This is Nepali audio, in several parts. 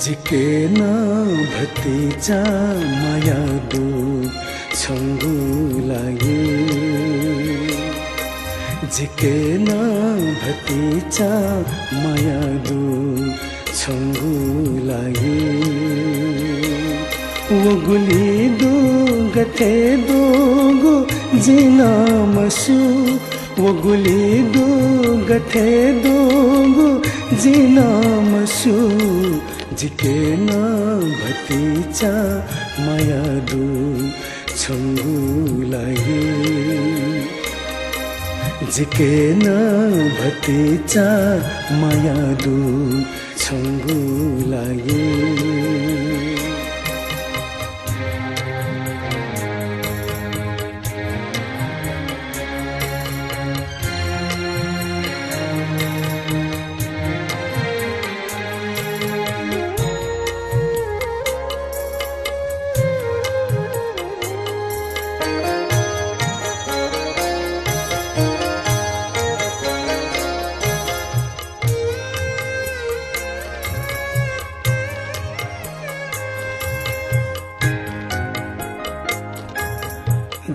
जिकेन भतिचा मायादु छङ्गु लागि जिकेन भतिचा मायादु छङ्गु लागि वगुली दु गथे दोगु जिना मसु वगुली दु गथे दोगु जिना मसु जिकेन भतिचा मायादु छङ्गु लागि जिकेन भतिचा मायादु छङ्गु लागि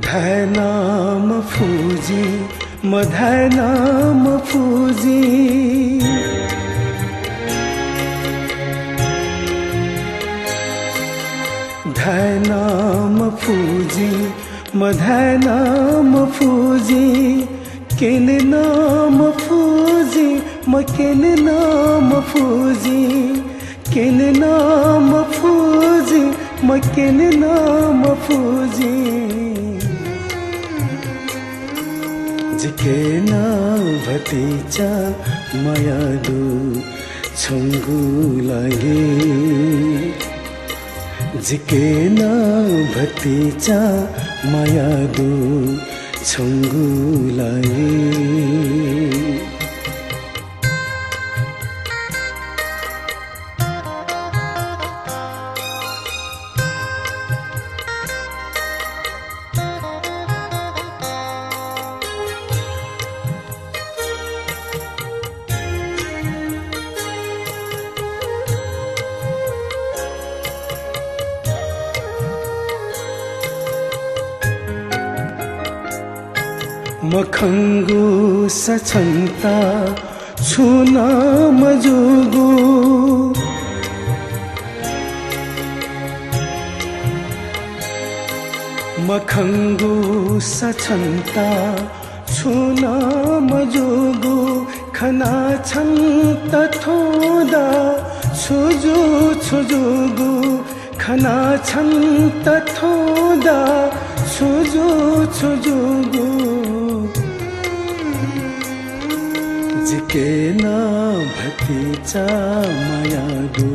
धैनाम फूजी मधैनाम फूजी धैनाम फूजी मधैनाम फूजी किन नाम फूजी मकिन नाम फूजी किन नाम फूजी मकिन नाम फूजी जिकेन भतिचा मायादु छङ्गु लागि जिकेन भतिचा मायादु छङ्गु लागि मखङ्गु सछन्ता छुना मजुगु मखङ्गु सछन्ता छुना मजुगु खना छन्त थोदा छुजु छुजुगु खना छन्त थोदा छुजु छुजुगु जिकेन भतिचा मायादु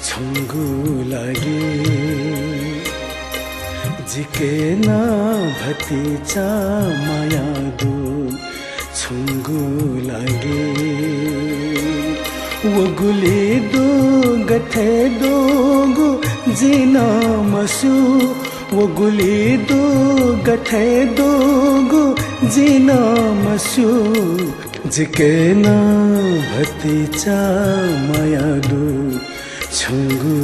छङ्गु लागि जिकेन भतिचा मायादु छङ्गु लागि वगुली दु गथे दोगु जिना मसु वगुली दु गथे दोगु जिना मसु जिकेन भतिचा मायादु छङ्गु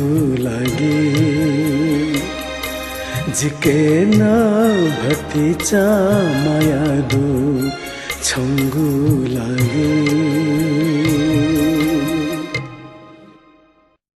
लागि जिकेन भतिचा मायादु छङ्गु लागि